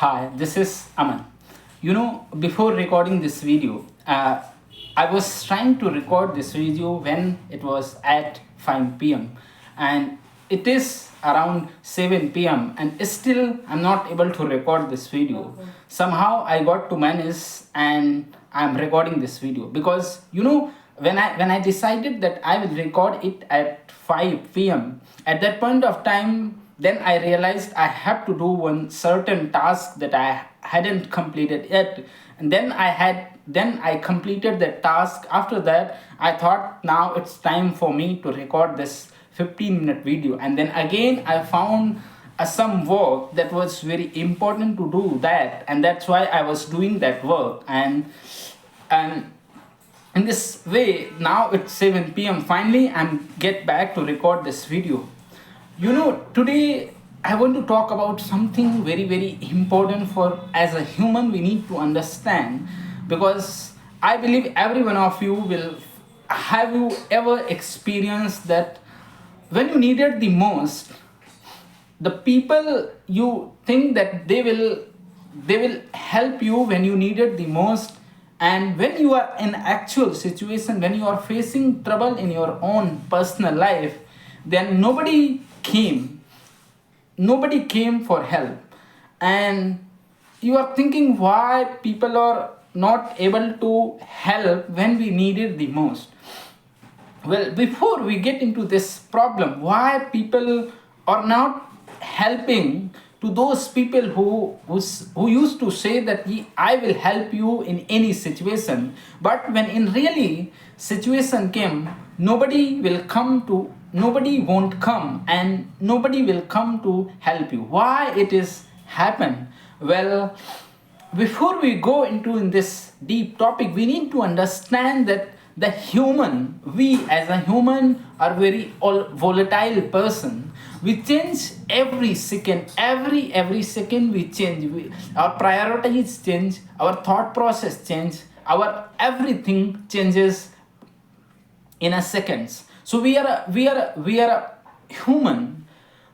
Hi, this is Aman. Before recording this video, I was trying to record this video when it was at 5 p.m. and it is around 7 p.m. and still I'm not able to record this video. Somehow I got to manage and I'm recording this video because when I decided that I will record it at 5 p.m. at that point of time, then I realized I have to do one certain task that I hadn't completed yet. And then I completed that task. After that, I thought now it's time for me to record this 15-minute video. And then again I found some work that was very important to do that, and that's why I was doing that work. And in this way, now it's 7 p.m. Finally I'm get back to record this video. Today I want to talk about something very, very important for as a human we need to understand, because I believe every one of you will have you ever experienced that when you needed the most, the people you think that they will help you when you needed the most, and when you are in actual situation, when you are facing trouble in your own personal life, then nobody came for help. And you are thinking why people are not able to help when we needed the most. Well, before we get into this problem, why people are not helping to those people who used to say that I will help you in any situation, but when in really situation came, nobody won't come and nobody will come to help you. Why it is happen? Well, before we go into in this deep topic, we need to understand that we as a human are very volatile person. We change every second, every second we change. Our priorities change, our thought process change, our everything changes in a seconds. So we are a human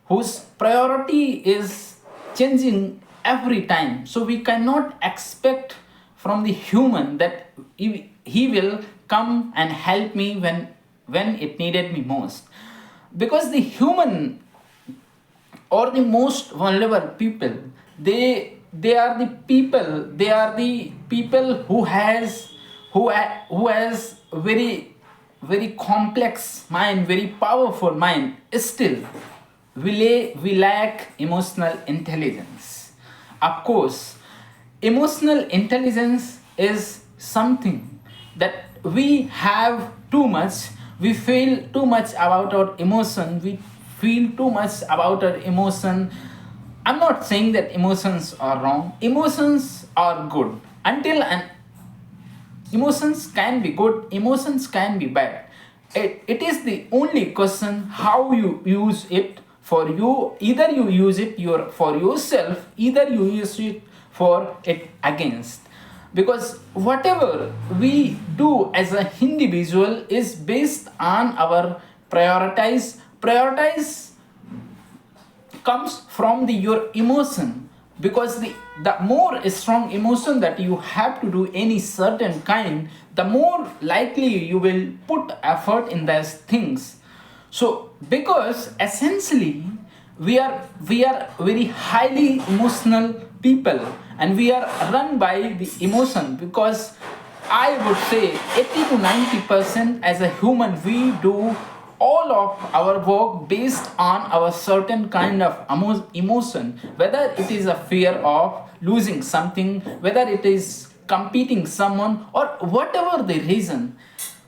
whose priority is changing every time. So we cannot expect from the human that he will come and help me when it needed me most, because the human or the most vulnerable people, they are the people who has very, very complex mind, very powerful mind. Still we lack emotional intelligence. Of course, emotional intelligence is something that we have too much. We feel too much about our emotion. We feel too much about our emotion. I'm not saying that emotions are wrong. Emotions are good until and emotions can be good, emotions can be bad. It is the only question how you use it. For you, either you use it for yourself, either you use it for it against. Because whatever we do as an individual is based on our prioritize comes from your emotion. Because the more strong emotion that you have to do any certain kind, the more likely you will put effort in those things. So because essentially we are very highly emotional people, and we are run by the emotion. Because I would say 80 to 90% as a human we do all of our work based on our certain kind of emotion, whether it is a fear of losing something, whether it is competing someone, or whatever the reason.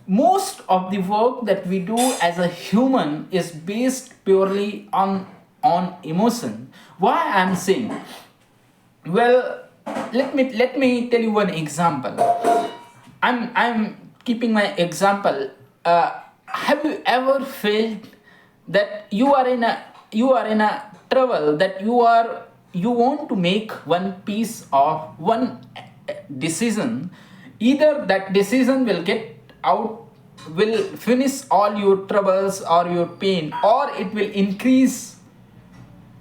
Most of the work that we do as a human is based purely on emotion. Why I'm saying? Well, let me tell you one example. I'm keeping my example. Have you ever felt that you are in a trouble, that you want to make one piece of one decision? Either that decision will get out, will finish all your troubles or your pain, or it will increase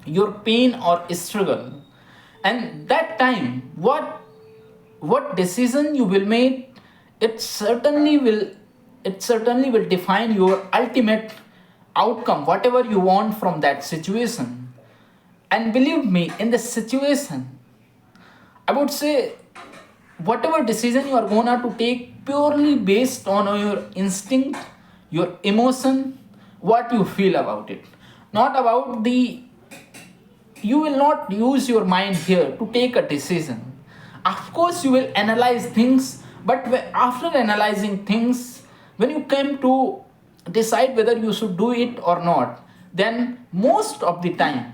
your pain or struggle. And that time, what decision you will make, it certainly will it certainly will define your ultimate outcome, whatever you want from that situation. And believe me, in this situation, I would say whatever decision you are gonna to take purely based on your instinct, your emotion, what you feel about it, not about the, you will not use your mind here to take a decision. Of course you will analyze things, but after analyzing things, when you come to decide whether you should do it or not, then most of the time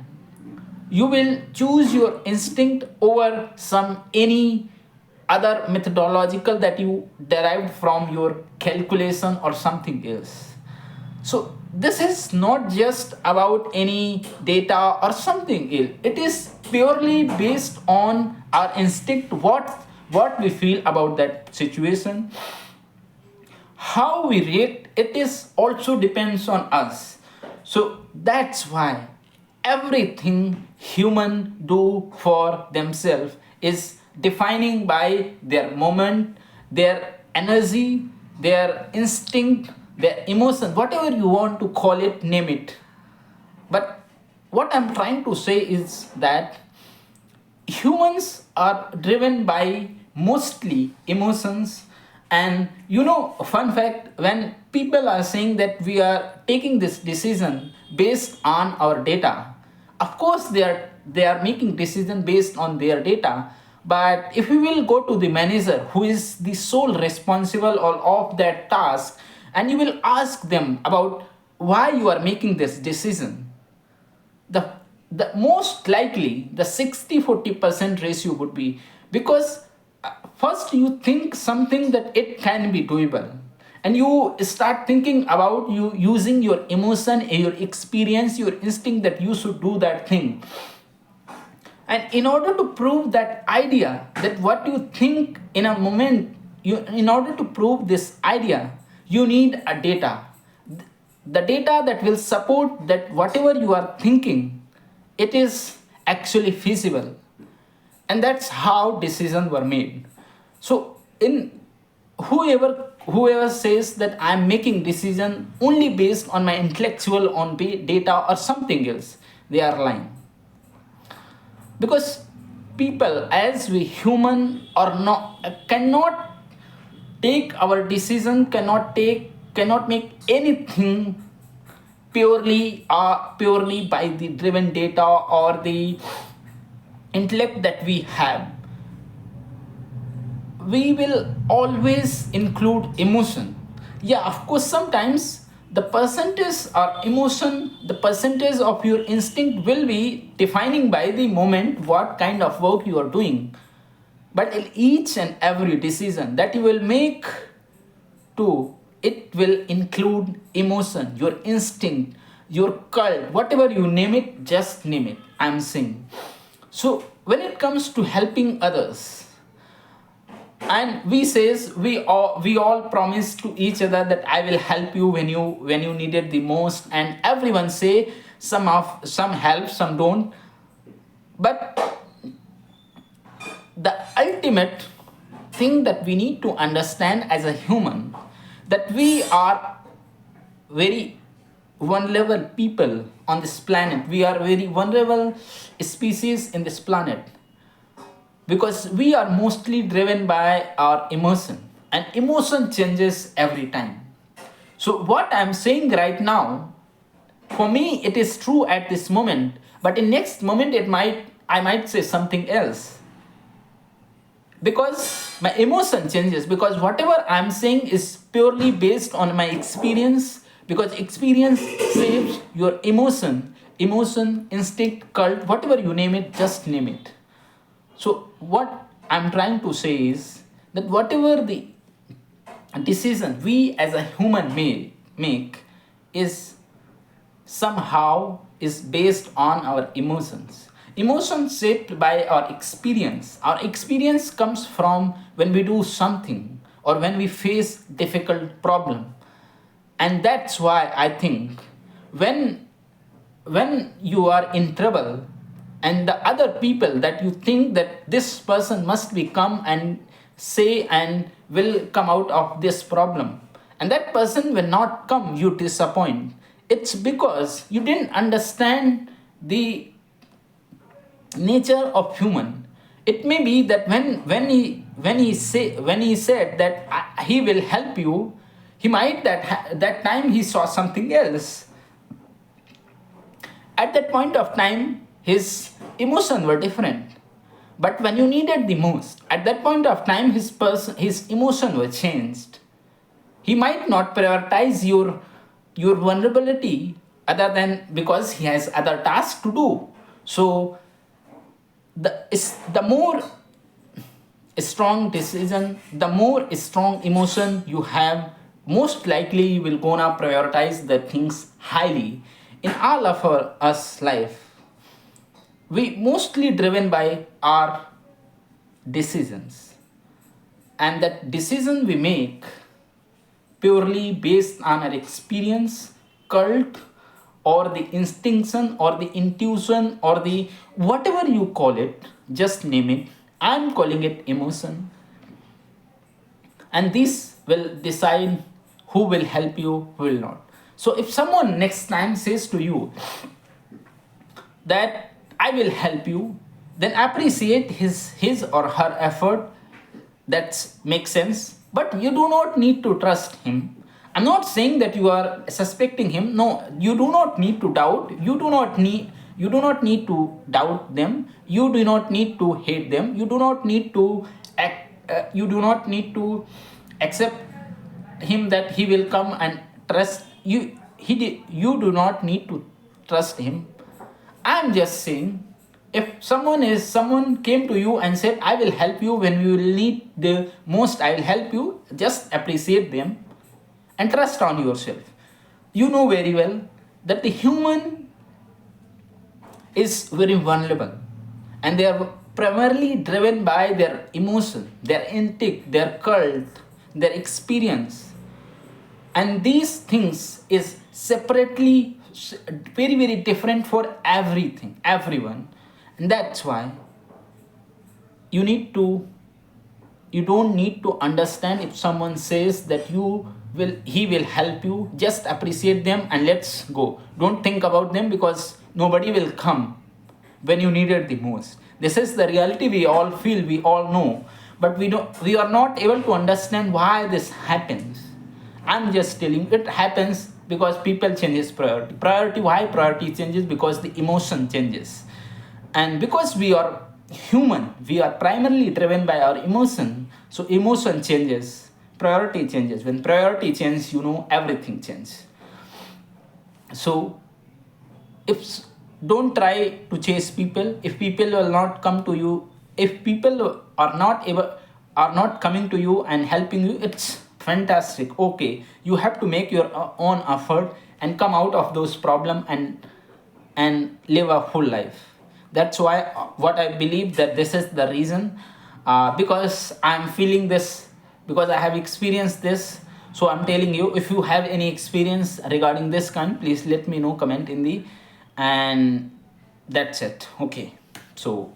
you will choose your instinct over some any other methodological that you derived from your calculation or something else. So this is not just about any data or something else. It is purely based on our instinct, what we feel about that situation, how we react. It is also depends on us. So that's why everything human do for themselves is defining by their moment, their energy, their instinct, their emotion, whatever you want to call it, name it. But what I'm trying to say is that humans are driven by mostly emotions. And fun fact, when people are saying that we are taking this decision based on our data, of course they are making decision based on their data. But if we will go to the manager who is the sole responsible of that task, and you will ask them about why you are making this decision, the the most likely the 60-40% ratio would be because first you think something that it can be doable, and you start thinking about you using your emotion, your experience, your instinct that you should do that thing. And in order to prove that idea, that what you think in a moment, in order to prove this idea, you need a data, the data that will support that whatever you are thinking, it is actually feasible. And that's how decisions were made. So in whoever says that I'm making decision only based on my intellectual, on data or something else, they are lying. Because people, as we human, are not cannot take our decision, cannot make anything purely by the driven data or the intellect that we have. We will always include emotion. Yeah, of course, sometimes the percentage or emotion, the percentage of your instinct will be defining by the moment what kind of work you are doing. But in each and every decision that you will make too, it will include emotion, your instinct, your cult, whatever you name it, just name it. I'm saying. So when it comes to helping others, and we all promise to each other that I will help you when you need it the most, and everyone say some help, some don't. But the ultimate thing that we need to understand as a human, that we are very vulnerable people on this planet. We are very vulnerable species in this planet because we are mostly driven by our emotion, and emotion changes every time. So what I'm saying right now, for me it is true at this moment, but in next moment I might say something else, because my emotion changes, because whatever I'm saying is purely based on my experience, because experience shapes your emotion, instinct, cult, whatever you name it, just name it. So what I'm trying to say is that whatever the decision we as a human may make is somehow is based on our emotions. Emotions shaped by our experience. Our experience comes from when we do something or when we face difficult problem. And that's why I think when when you are in trouble, and the other people that you think that this person must be come and say and will come out of this problem, and that person will not come, you disappoint. It's because you didn't understand the nature of human. It may be that when he said that he will help you, he might that time he saw something else. At that point of time, his emotions were different. But when you needed the most, at that point of time, his emotion was changed. He might not prioritize your vulnerability other than because he has other tasks to do. So the more strong decision, the more strong emotion you have, most likely you will gonna prioritize the things highly in all of us life. We mostly driven by our decisions, and that decision we make purely based on our experience, cult, or the instinction, or the intuition, or the whatever you call it, just name it. I'm calling it emotion. And this will decide who will help you, who will not. So if someone next time says to you that I will help you, then appreciate his or her effort. That makes sense. But you do not need to trust him. I'm not saying that you are suspecting him. No, you do not need to doubt. You do not need to doubt them. You do not need to hate them. You do not need to you do not need to accept him that he will come and trust you. You do not need to trust him. I'm just saying, if someone came to you and said, I will help you when you will need the most, I will help you, just appreciate them and trust on yourself. You know very well that the human is very vulnerable, and they are primarily driven by their emotion, their intake, their cult, their experience. And these things is separately very very different for everyone, and that's why you need to you don't need to understand if someone says that he will help you. Just appreciate them and let's go. Don't think about them, because nobody will come when you need it the most. This is the reality we all feel, we all know, but we are not able to understand why this happens. I'm just telling it happens because people changes priority. Why priority changes? Because the emotion changes, and because we are human, we are primarily driven by our emotion. So emotion changes, priority changes. When priority changes, everything changes. So if don't try to chase people. If people will not come to you, if people are not coming to you and helping you, it's fantastic. Okay, you have to make your own effort and come out of those problem and live a full life. That's why what I believe that this is the reason, because I'm feeling this, because I have experienced this. So I'm telling you, if you have any experience regarding this kind, please let me know, comment in the, and that's it. Okay, so